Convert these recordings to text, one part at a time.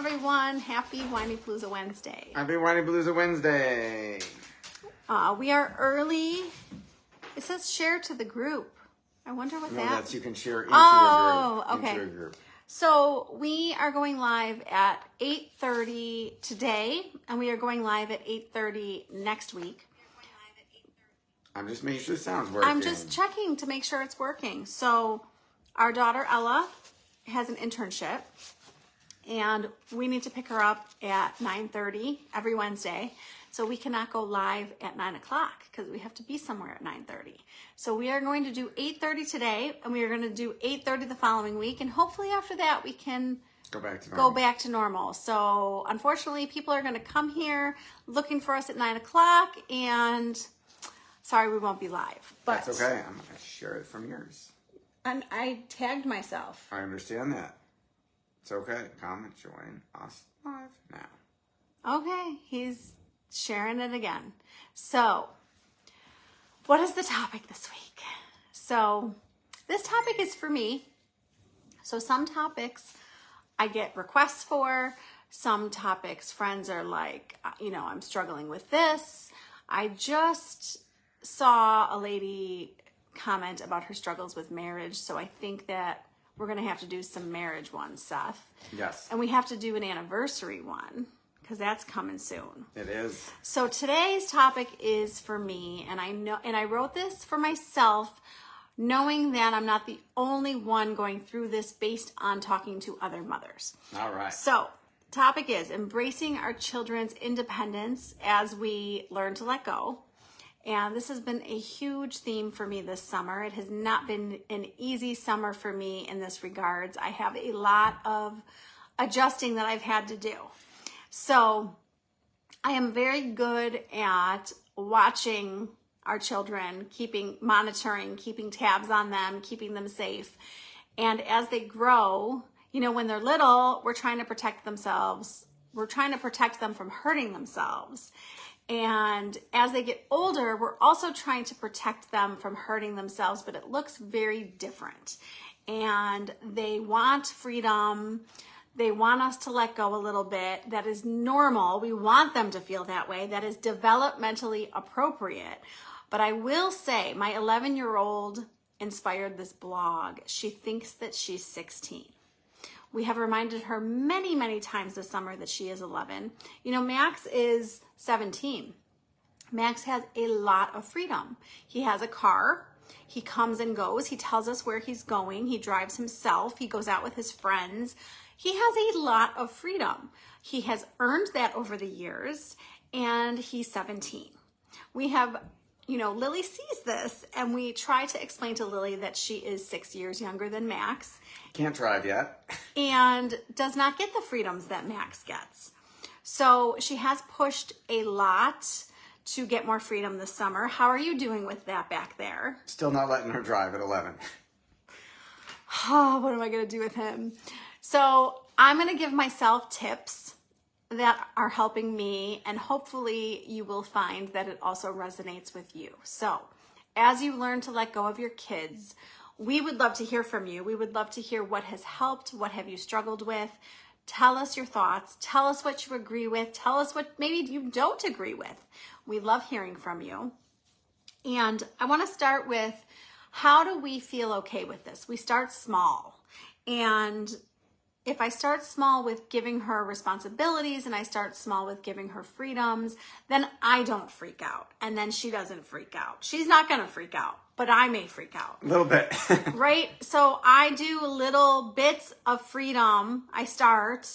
everyone. Happy Whinypaluza Wednesday. Happy Whinypaluza Wednesday. We are early. It says share to the group. I wonder what That's you can share into a group. group. So we are going live at 8:30 today, and we are going live at 8:30 next week. I'm just making sure the sound's working. I'm just checking to make sure it's working. So our daughter Ella has an internship, and we need to pick her up at 9:30 every Wednesday. So we cannot go live at 9 o'clock because we have to be somewhere at 9:30. So we are going to do 8:30 today, and we are going to do 8:30 the following week. And hopefully after that, we can go back to normal. So unfortunately, people are going to come here looking for us at 9 o'clock, and sorry, we won't be live. But that's okay. I'm going to share it from yours. And I tagged myself. I understand that. It's okay. Come and join us live now. Okay, he's sharing it again. So, what is the topic this week? So, this topic is for me. So, some topics I get requests for. Some topics friends are like, I'm struggling with this. I just saw a lady comment about her struggles with marriage. So, I think that we're going to have to do some marriage ones, Seth. Yes. And we have to do an anniversary one, because that's coming soon. It is. So today's topic is for me, and I wrote this for myself, knowing that I'm not the only one going through this based on talking to other mothers. All right. So topic is embracing our children's independence as we learn to let go. And this has been a huge theme for me this summer. It has not been an easy summer for me in this regards. I have a lot of adjusting that I've had to do. So I am very good at watching our children, monitoring, keeping tabs on them, keeping them safe. And as they grow, when they're little, we're trying to protect themselves. We're trying to protect them from hurting themselves. And as they get older, we're also trying to protect them from hurting themselves, but it looks very different. And they want freedom. They want us to let go a little bit. That is normal. We want them to feel that way. That is developmentally appropriate. But I will say, my 11-year-old inspired this blog. She thinks that she's 16. We have reminded her many, many times this summer that she is 11. Max is 17. Max has a lot of freedom. He has a car. He comes and goes. He tells us where he's going. He drives himself. He goes out with his friends. He has a lot of freedom. He has earned that over the years, and he's 17. We have, Lillie sees this, and we try to explain to Lillie that she is 6 years younger than Max. Can't drive yet. And does not get the freedoms that Max gets. So she has pushed a lot to get more freedom this summer. How are you doing with that back there? Still not letting her drive at 11. Oh, what am I going to do with him? So I'm going to give myself tips that are helping me, and hopefully you will find that it also resonates with you. So as you learn to let go of your kids, we would love to hear from you. We would love to hear what has helped. What have you struggled with? Tell us your thoughts. Tell us what you agree with. Tell us what maybe you don't agree with. We love hearing from you. And I want to start with, how do we feel okay with this? We start small. And if I start small with giving her responsibilities, and I start small with giving her freedoms, then I don't freak out. And then she doesn't freak out. She's not going to freak out, but I may freak out. A little bit. Right? So I do little bits of freedom. I start,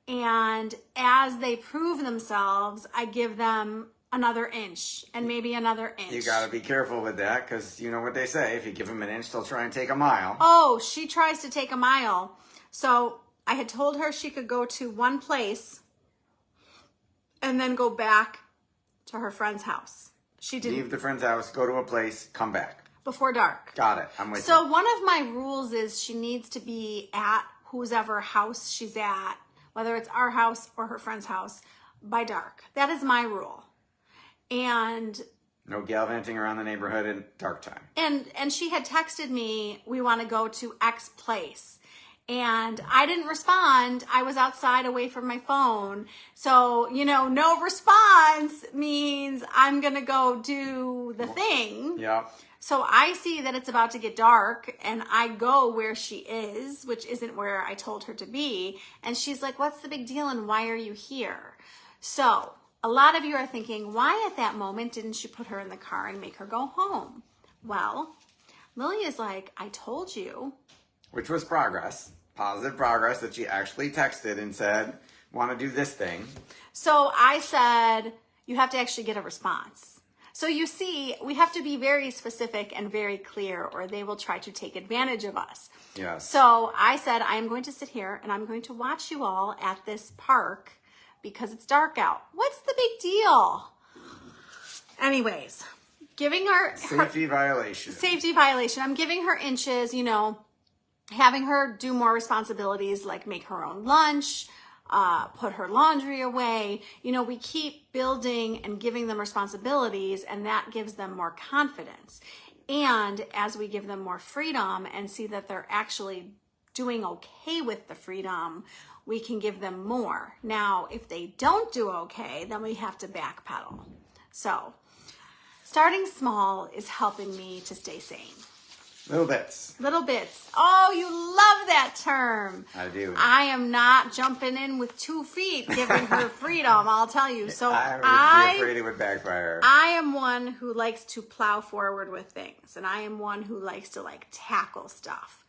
and as they prove themselves, I give them another inch and maybe another inch. You got to be careful with that, because you know what they say. If you give them an inch, they'll try and take a mile. Oh, she tries to take a mile. So I had told her she could go to one place and then go back to her friend's house. She didn't. Leave the friend's house, go to a place, come back. Before dark. Got it. I'm with you. So one of my rules is she needs to be at whoever house she's at, whether it's our house or her friend's house, by dark. That is my rule. And no gallivanting around the neighborhood in dark time. And she had texted me, we want to go to X place. And I didn't respond. I was outside away from my phone. So, no response means I'm going to go do the thing. Yeah. So I see that it's about to get dark and I go where she is, which isn't where I told her to be. And she's like, what's the big deal and why are you here? So a lot of you are thinking, why at that moment didn't you put her in the car and make her go home? Well, Lillie is like, I told you. Which was progress, positive progress that she actually texted and said, want to do this thing. So I said, you have to actually get a response. So you see, we have to be very specific and very clear or they will try to take advantage of us. Yes. So I said, I'm going to sit here and I'm going to watch you all at this park because it's dark out. What's the big deal? Anyways, giving her... Safety violation. Safety violation. I'm giving her inches, having her do more responsibilities like make her own lunch, put her laundry away. We keep building and giving them responsibilities and that gives them more confidence. And as we give them more freedom and see that they're actually doing okay with the freedom, we can give them more. Now, if they don't do okay, then we have to backpedal. So starting small is helping me to stay sane. Little bits. Little bits. Oh, you love that term. I do. I am not jumping in with 2 feet, giving her freedom, I'll tell you. So I would be afraid it would backfire. I am one who likes to plow forward with things, and I am one who likes to tackle stuff.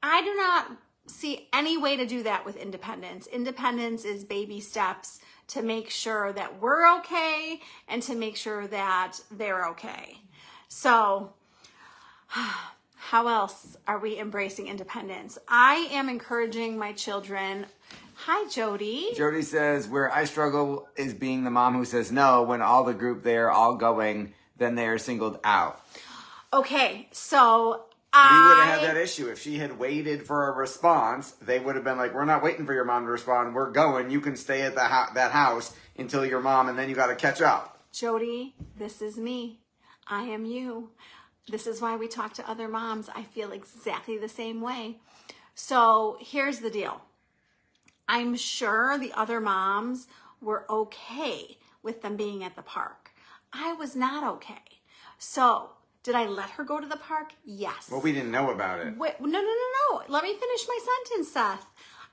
I do not see any way to do that with independence. Independence is baby steps to make sure that we're okay and to make sure that they're okay. So... how else are we embracing independence? I am encouraging my children. Hi, Jody. Jody says, where I struggle is being the mom who says no when all the group, they are all going, then they are singled out. Okay, so we would have had that issue. If she had waited for a response, they would have been like, we're not waiting for your mom to respond. We're going. You can stay at that house until your mom, and then you got to catch up. Jody, this is me. I am you. This is why we talk to other moms. I feel exactly the same way. So here's the deal. I'm sure the other moms were okay with them being at the park. I was not okay. So did I let her go to the park? Yes. Well, we didn't know about it. Wait, no. Let me finish my sentence, Seth.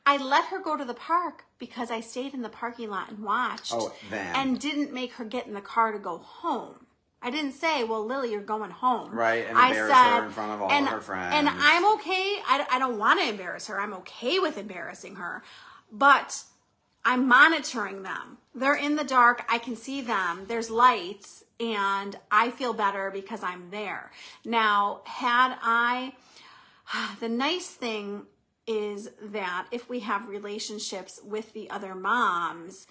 I let her go to the park because I stayed in the parking lot and watched. Oh, then. And didn't make her get in the car to go home. I didn't say, well, Lillie, you're going home. Right, and embarrass her in front of all her friends. And I'm okay. I don't want to embarrass her. I'm okay with embarrassing her. But I'm monitoring them. They're in the dark. I can see them. There's lights. And I feel better because I'm there. Now, the nice thing is that if we have relationships with the other moms,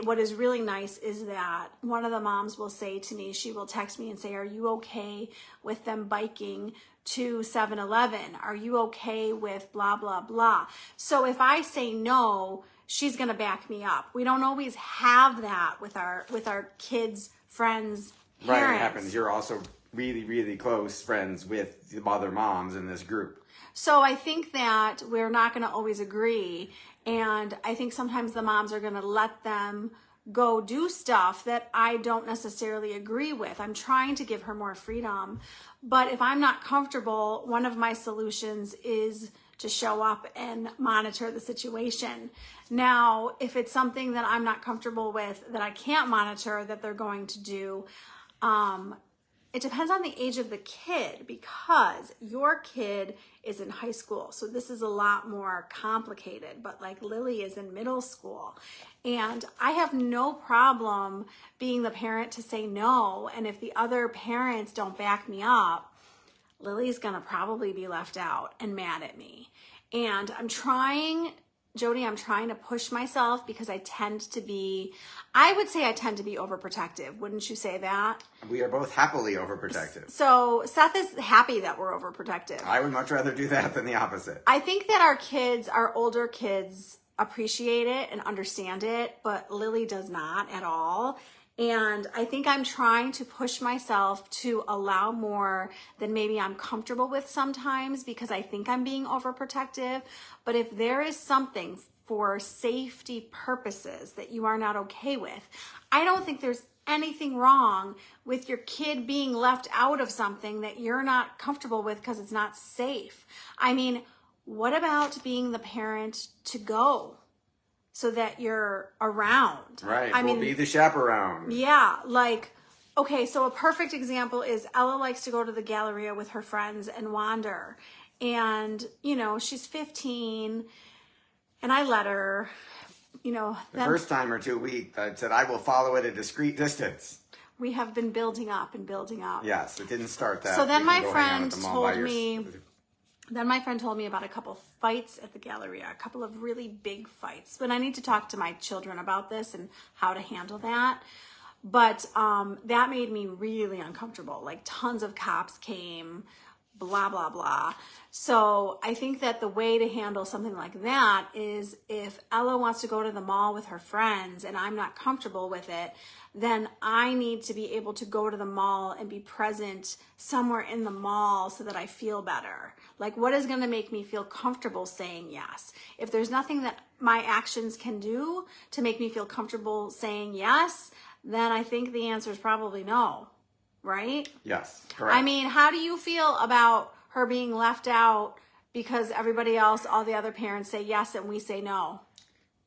what is really nice is that one of the moms will say to me, she will text me and say, are you okay with them biking to 7-Eleven? Are you okay with blah, blah, blah? So if I say no, she's going to back me up. We don't always have that with our kids, friends, parents. Right, it happens. You're also really, really close friends with the other moms in this group. So I think that we're not going to always agree. And I think sometimes the moms are going to let them go do stuff that I don't necessarily agree with. I'm trying to give her more freedom. But if I'm not comfortable, one of my solutions is to show up and monitor the situation. Now, if it's something that I'm not comfortable with, that I can't monitor, that they're going to do, it depends on the age of the kid, because your kid is in high school. So this is a lot more complicated, but like Lillie is in middle school. And I have no problem being the parent to say no. And if the other parents don't back me up, Lillie's gonna probably be left out and mad at me. And I'm trying, Jody, I'm trying to push myself because I would say I tend to be overprotective. Wouldn't you say that? We are both happily overprotective. So Seth is happy that we're overprotective. I would much rather do that than the opposite. I think that our older kids appreciate it and understand it, but Lillie does not at all. And I think I'm trying to push myself to allow more than maybe I'm comfortable with sometimes because I think I'm being overprotective. But if there is something for safety purposes that you are not okay with, I don't think there's anything wrong with your kid being left out of something that you're not comfortable with because it's not safe. I mean, what about being the parent to go so that you're around? Right. I mean, be the chaperone. Yeah. Like, okay, so a perfect example is Ella likes to go to the Galleria with her friends and wander. And, you know, she's 15 and I let her, you know. The first time or 2 weeks, I said, I will follow at a discreet distance. We have been building up and building up. Yes, it didn't start that. So then You my can go hang out friend at the mall told by me, then my friend told me about a couple fights at the Galleria, a couple of really big fights. But I need to talk to my children about this and how to handle that. But that made me really uncomfortable. Like tons of cops came, blah, blah, blah. So I think that the way to handle something like that is if Ella wants to go to the mall with her friends and I'm not comfortable with it, then I need to be able to go to the mall and be present somewhere in the mall so that I feel better. Like, what is going to make me feel comfortable saying yes? If there's nothing that my actions can do to make me feel comfortable saying yes, then I think the answer is probably no, right? Yes, correct. I mean, how do you feel about her being left out because everybody else, all the other parents say yes and we say no?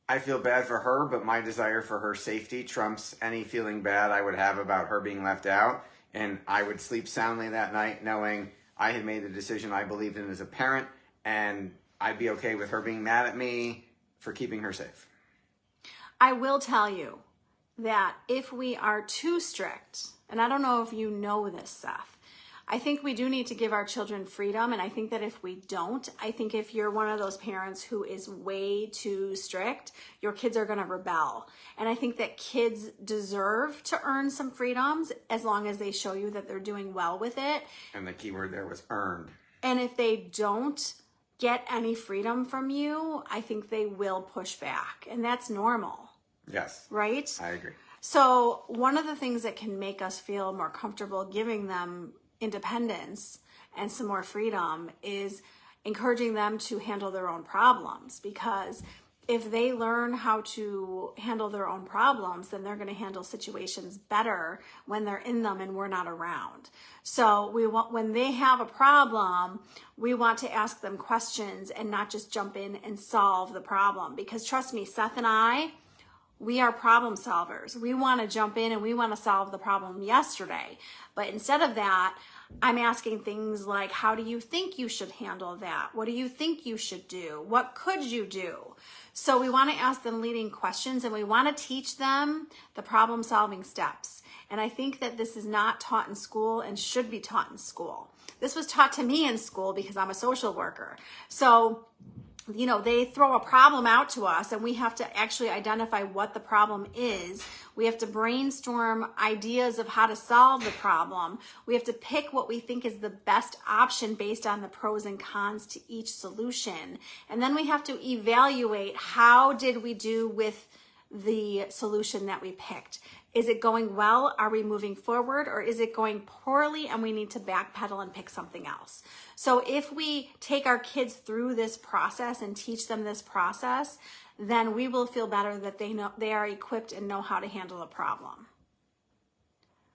I feel bad for her, but my desire for her safety trumps any feeling bad I would have about her being left out. And I would sleep soundly that night knowing I had made the decision I believed in as a parent, and I'd be okay with her being mad at me for keeping her safe. I will tell you that if we are too strict, and I don't know if you know this, Seth, I think we do need to give our children freedom. And I think that if we don't, I think if you're one of those parents who is way too strict, your kids are going to rebel. And I think that kids deserve to earn some freedoms as long as they show you that they're doing well with it. And the key word there was earned. And if they don't get any freedom from you, I think they will push back. And that's normal. Yes. Right? I agree. So one of the things that can make us feel more comfortable giving them independence and some more freedom is encouraging them to handle their own problems, because if they learn how to handle their own problems, then they're going to handle situations better when they're in them and we're not around. So we want, when they have a problem, we want to ask them questions and not just jump in and solve the problem, because trust me, Seth and I, we are problem solvers. We want to jump in and we want to solve the problem yesterday. But instead of that, I'm asking things like, how do you think you should handle that? What do you think you should do? What could you do? So we want to ask them leading questions, and we want to teach them the problem solving steps. And I think that this is not taught in school and should be taught in school. This was taught to me in school because I'm a social worker. So you know, they throw a problem out to us and we have to actually identify what the problem is. We have to brainstorm ideas of how to solve the problem. We have to pick what we think is the best option based on the pros and cons to each solution. And then we have to evaluate, how did we do with the solution that we picked? Is it going well? Are we moving forward? Or is it going poorly and we need to backpedal and pick something else? So if we take our kids through this process and teach them this process, then we will feel better that they know they are equipped and know how to handle a problem.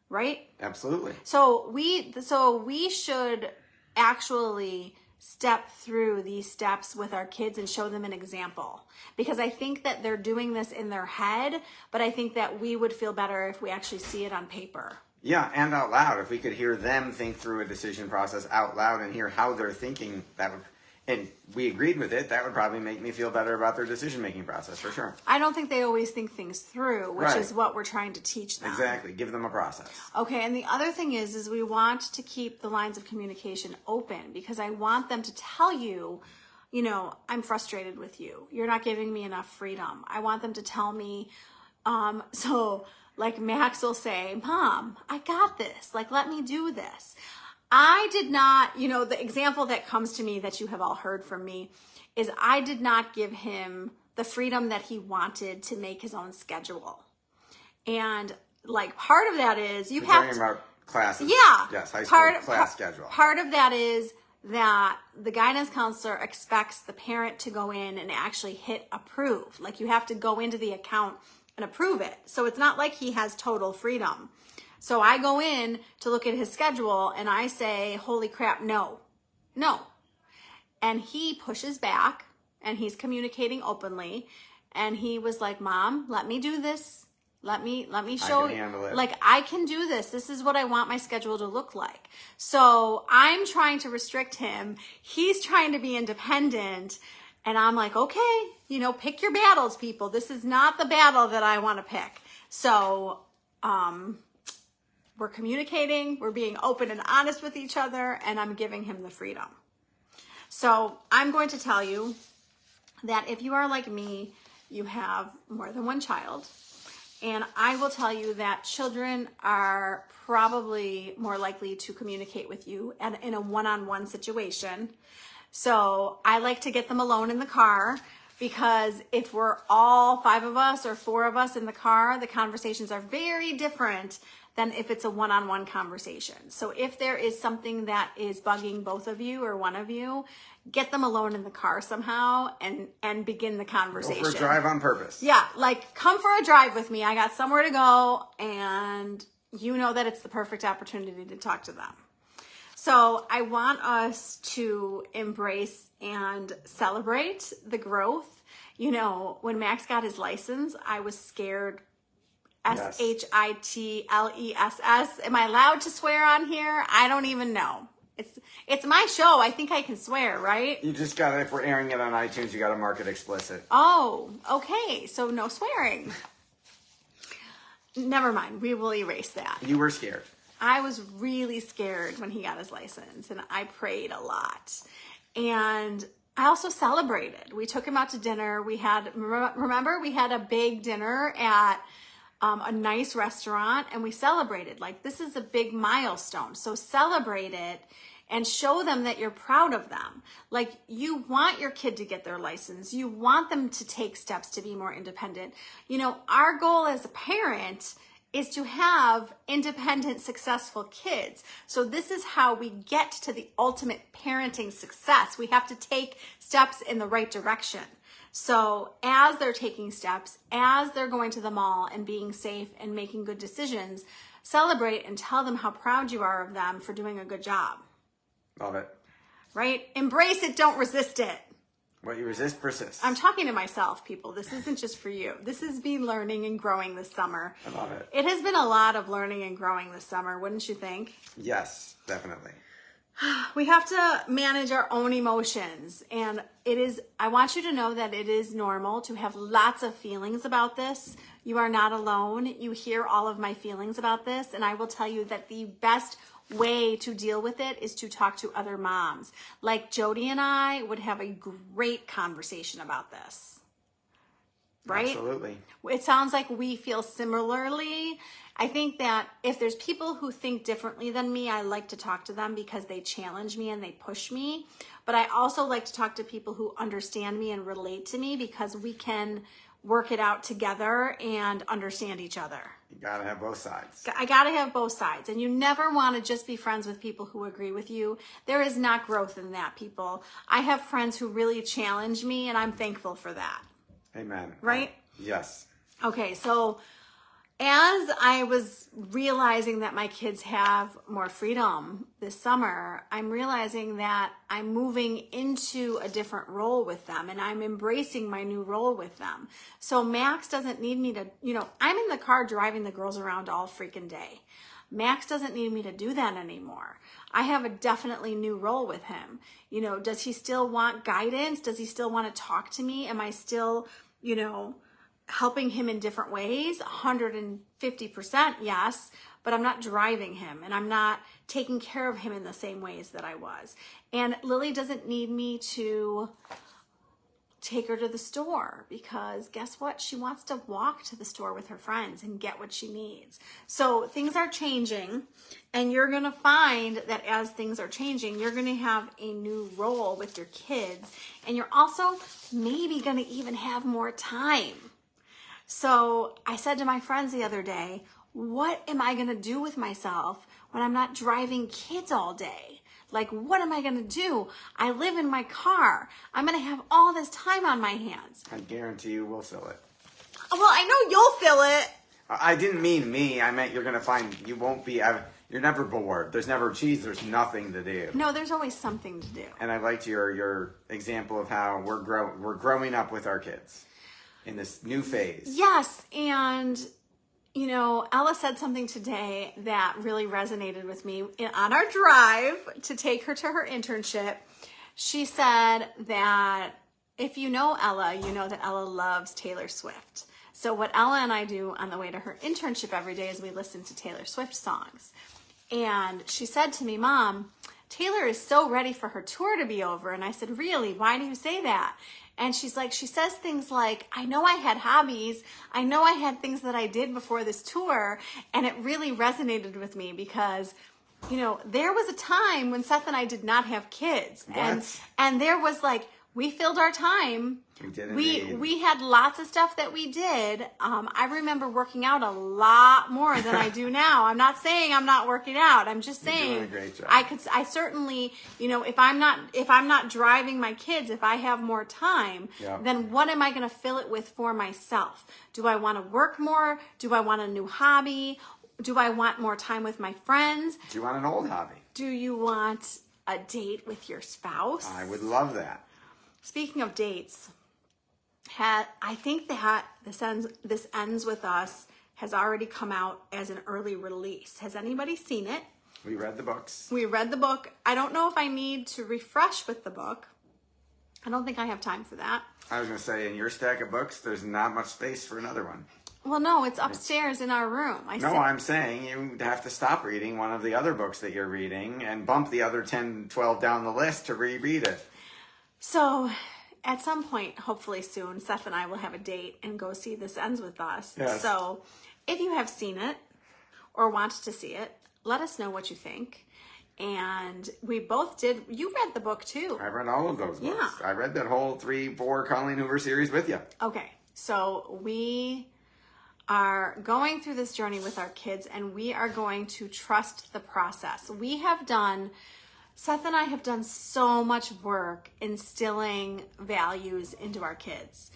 Right? Absolutely. So we should actually step through these steps with our kids and show them an example, because I think that they're doing this in their head, but I think that we would feel better if we actually see it on paper. Yeah, and out loud. If we could hear them think through a decision process out loud and hear how they're thinking, that would, and we agreed with it, that would probably make me feel better about their decision-making process, for sure. I don't think they always think things through, which Right. is what we're trying to teach them. Exactly. Give them a process. Okay, and the other thing is we want to keep the lines of communication open, because I want them to tell you, you know, I'm frustrated with you. You're not giving me enough freedom. I want them to tell me, so like Max will say, Mom, I got this. Like, let me do this. I did not, you know, the example that comes to me that you have all heard from me is I did not give him the freedom that he wanted to make his own schedule. And like part of that is you You're have talking to, about classes. yeah, Yes, high school class schedule. Part of that is that the guidance counselor expects the parent to go in and actually hit approve. Like you have to go into the account and approve it. So it's not like he has total freedom. So I go in to look at his schedule and I say, holy crap, no. And he pushes back and he's communicating openly. And he was like, Mom, let me do this. Let me show you. Like, I can do this. This is what I want my schedule to look like. So I'm trying to restrict him. He's trying to be independent. And I'm like, okay, pick your battles, people. This is not the battle that I want to pick. So, we're communicating, we're being open and honest with each other, and I'm giving him the freedom. So I'm going to tell you that if you are like me, you have more than one child. And I will tell you that children are probably more likely to communicate with you and in a one-on-one situation. So I like to get them alone in the car, because if we're all 5 of us or 4 of us in the car, the conversations are very different than if it's a one-on-one conversation. So if there is something that is bugging both of you or one of you, get them alone in the car somehow and begin the conversation. Go for a drive on purpose. Yeah, like come for a drive with me. I got somewhere to go, and you know that it's the perfect opportunity to talk to them. So I want us to embrace and celebrate the growth. When Max got his license, I was scared. Yes. SHITLESS. Am I allowed to swear on here? I don't even know. It's my show. I think I can swear, right? You just gotta, if we're airing it on iTunes, you gotta mark it explicit. Oh, okay. So no swearing. Never mind. We will erase that. You were scared. I was really scared when he got his license, and I prayed a lot. And I also celebrated. We took him out to dinner. We had a big dinner at a nice restaurant, and we celebrated. Like, this is a big milestone. So celebrate it and show them that you're proud of them. Like, you want your kid to get their license. You want them to take steps to be more independent. Our goal as a parent is to have independent, successful kids. So this is how we get to the ultimate parenting success. We have to take steps in the right direction. So as they're taking steps, as they're going to the mall and being safe and making good decisions, celebrate and tell them how proud you are of them for doing a good job. Love it. Right? Embrace it, don't resist it. What you resist persists. I'm talking to myself, people. This isn't just for you. This is me learning and growing this summer. I love it. It has been a lot of learning and growing this summer, wouldn't you think? Yes, definitely. We have to manage our own emotions, and I want you to know that it is normal to have lots of feelings about this. You are not alone. You hear all of my feelings about this, and I will tell you that the best way to deal with it is to talk to other moms. Like Jody and I would have a great conversation about this. Right? Absolutely. It sounds like we feel similarly. I think that if there's people who think differently than me, I like to talk to them because they challenge me and they push me. But I also like to talk to people who understand me and relate to me, because we can work it out together and understand each other. You gotta have both sides. I gotta have both sides. And you never want to just be friends with people who agree with you. There is not growth in that, people. I have friends who really challenge me, and I'm thankful for that. Amen. Right? Yes. Okay, so as I was realizing that my kids have more freedom this summer, I'm realizing that I'm moving into a different role with them, and I'm embracing my new role with them. So Max doesn't need me to, I'm in the car driving the girls around all freaking day. Max doesn't need me to do that anymore. I have a definitely new role with him. Does he still want guidance? Does he still want to talk to me? Am I still, helping him in different ways? 150% yes, but I'm not driving him, and I'm not taking care of him in the same ways that I was. And Lillie doesn't need me to take her to the store, because guess what? She wants to walk to the store with her friends and get what she needs. So things are changing, and you're going to find that as things are changing, you're going to have a new role with your kids, and you're also maybe going to even have more time. So I said to my friends the other day, what am I going to do with myself when I'm not driving kids all day? Like, what am I going to do? I live in my car. I'm going to have all this time on my hands. I guarantee you we'll fill it. Well, I know you'll fill it. I didn't mean me. I meant you're going to find, you won't be, you're never bored. There's never, there's nothing to do. No, there's always something to do. And I liked your example of how we're growing up with our kids in this new phase. Yes, and you know, Ella said something today that really resonated with me. On our drive to take her to her internship, she said that if you know Ella, you know that Ella loves Taylor Swift. So what Ella and I do on the way to her internship every day is we listen to Taylor Swift songs. And she said to me, Mom, Taylor is so ready for her tour to be over. And I said, really? Why do you say that? And she's like, she says things like, I know I had hobbies. I know I had things that I did before this tour. And it really resonated with me because, you know, there was a time when Seth and I did not have kids. What? And there was like, we filled our time. We did indeed. We had lots of stuff that we did. I remember working out a lot more than I do now. I'm not saying I'm not working out. I'm just saying You're doing a great job. I certainly, you know, if I'm not driving my kids, if I have more time, then what am I going to fill it with for myself? Do I want to work more? Do I want a new hobby? Do I want more time with my friends? Do you want an old hobby? Do you want a date with your spouse? I would love that. Speaking of dates, I think that This Ends With Us has already come out as an early release. Has anybody seen it? We read the books. We read the book. I don't know if I need to refresh with the book. I don't think I have time for that. I was going to say, in your stack of books, there's not much space for another one. Well, no, it's upstairs in our room. I'm saying you have to stop reading one of the other books that you're reading and bump the other 10, 12 down the list to reread it. So at some point, hopefully soon, Seth and I will have a date and go see This Ends With Us. Yes. So if you have seen it or want to see it, let us know what you think. And we both did. You read the book too. I read all of those books. Yeah. I read that whole 3-4 Colleen Hoover series with you. Okay. So we are going through this journey with our kids and we are going to trust the process. Seth and I have done so much work instilling values into our kids.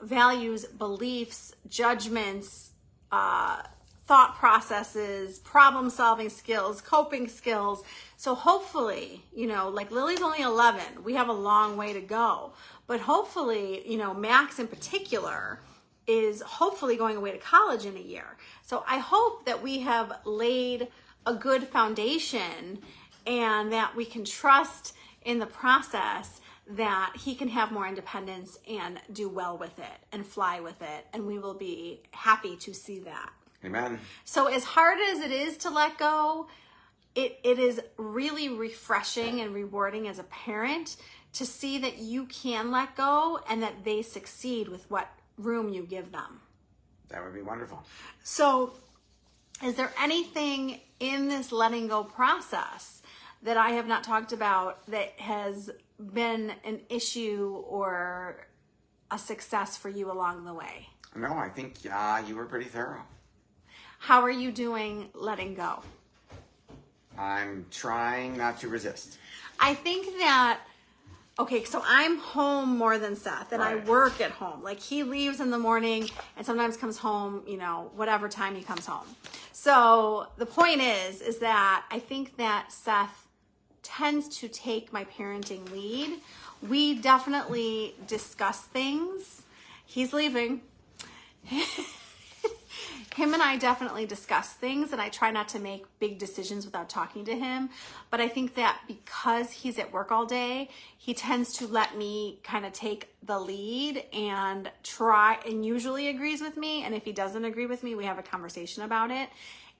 Values, beliefs, judgments, thought processes, problem-solving skills, coping skills. So hopefully, you know, like Lily's only 11. We have a long way to go. But hopefully, you know, Max in particular is hopefully going away to college in a year. So I hope that we have laid a good foundation and that we can trust in the process that he can have more independence and do well with it and fly with it. And we will be happy to see that. Amen. So as hard as it is to let go, it is really refreshing and rewarding as a parent to see that you can let go and that they succeed with what room you give them. That would be wonderful. So is there anything in this letting go process that I have not talked about that has been an issue or a success for you along the way? No, I think you were pretty thorough. How are you doing letting go? I'm trying not to resist. I think that, okay, so I'm home more than Seth, and Right. I work at home. Like, he leaves in the morning and sometimes comes home, you know, whatever time he comes home. So the point is that I think that Seth tends to take my parenting lead. We definitely discuss things. He's leaving. Him and I definitely discuss things, and I try not to make big decisions without talking to him. But I think that because he's at work all day, he tends to let me kind of take the lead and try, and usually agrees with me. And if he doesn't agree with me, we have a conversation about it.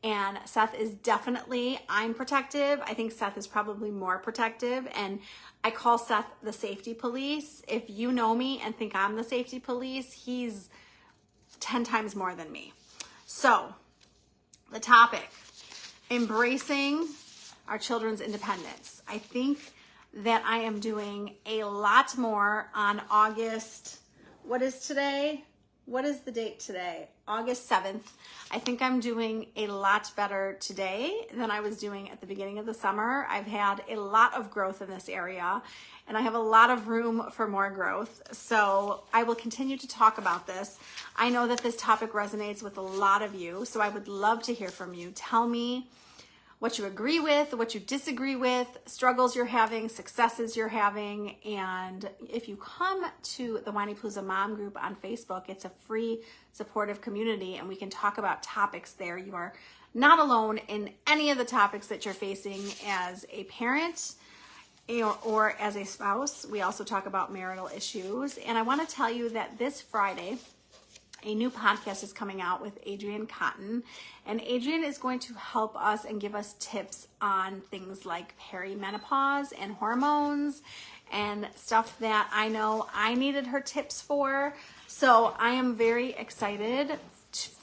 And Seth is definitely, I'm protective. I think Seth is probably more protective. And I call Seth the safety police. If you know me and think I'm the safety police, he's 10 times more than me. So, the topic, embracing our children's independence. I think that I am doing a lot more on August, what is today? What is the date today? August 7th. I think I'm doing a lot better today than I was doing at the beginning of the summer. I've had a lot of growth in this area, and I have a lot of room for more growth. So I will continue to talk about this. I know that this topic resonates with a lot of you, so I would love to hear from you. Tell me what you agree with, what you disagree with, struggles you're having, successes you're having. And if you come to the Whinypaluza Mom group on Facebook, it's a free supportive community and we can talk about topics there. You are not alone in any of the topics that you're facing as a parent or as a spouse. We also talk about marital issues. And I want to tell you that this Friday, a new podcast is coming out with Adrienne Cotton, and Adrienne is going to help us and give us tips on things like perimenopause and hormones and stuff that I know I needed her tips for. So I am very excited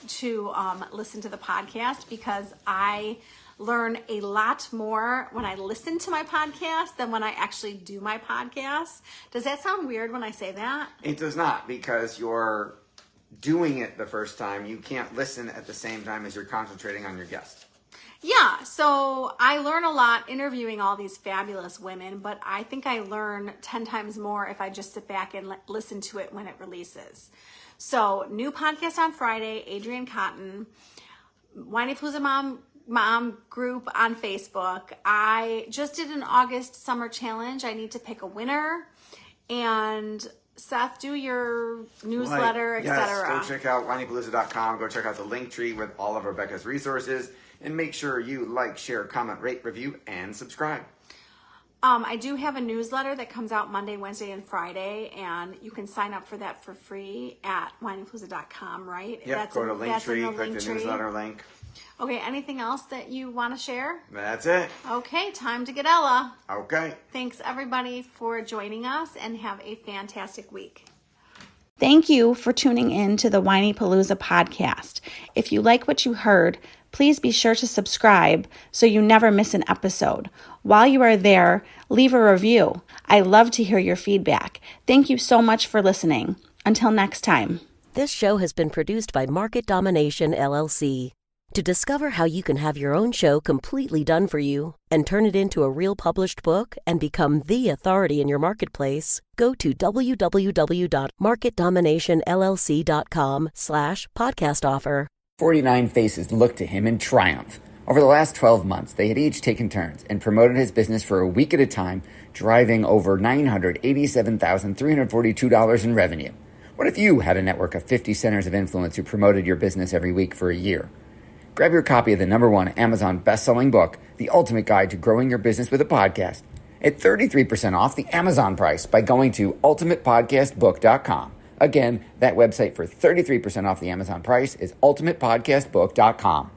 to listen to the podcast because I learn a lot more when I listen to my podcast than when I actually do my podcast. Does that sound weird when I say that? It does not, because you're doing it the first time. You can't listen at the same time as you're concentrating on your guest. Yeah, so I learn a lot interviewing all these fabulous women, but I think I learn 10 times more if I just sit back and listen to it when it releases. So, new podcast on Friday, Adrienne Cotton, Whinypaluza Mom group on Facebook. I just did an August summer challenge. I need to pick a winner. And Seth, do your newsletter, etc. Yes, go check out whinypaluza.com. Go check out the link tree with all of Rebecca's resources. And make sure you like, share, comment, rate, review, and subscribe. I do have a newsletter that comes out Monday, Wednesday, and Friday, and you can sign up for that for free at whinypaluza.com, right? Yep, go to Linktree, click the newsletter link. Okay, anything else that you want to share? That's it. Okay, time to get Ella. Okay. Thanks, everybody, for joining us, and have a fantastic week. Thank you for tuning in to the Whinypaluza podcast. If you like what you heard, please be sure to subscribe so you never miss an episode. While you are there, leave a review. I love to hear your feedback. Thank you so much for listening. Until next time. This show has been produced by Market Domination, LLC. To discover how you can have your own show completely done for you and turn it into a real published book and become the authority in your marketplace, go to www.marketdominationllc.com/podcast offer. 49 faces looked to him in triumph. Over the last 12 months, they had each taken turns and promoted his business for a week at a time, driving over $987,342 in revenue. What if you had a network of 50 centers of influence who promoted your business every week for a year? Grab your copy of the #1 Amazon best-selling book, The Ultimate Guide to Growing Your Business with a Podcast, at 33% off the Amazon price by going to ultimatepodcastbook.com. Again, that website for 33% off the Amazon price is ultimatepodcastbook.com.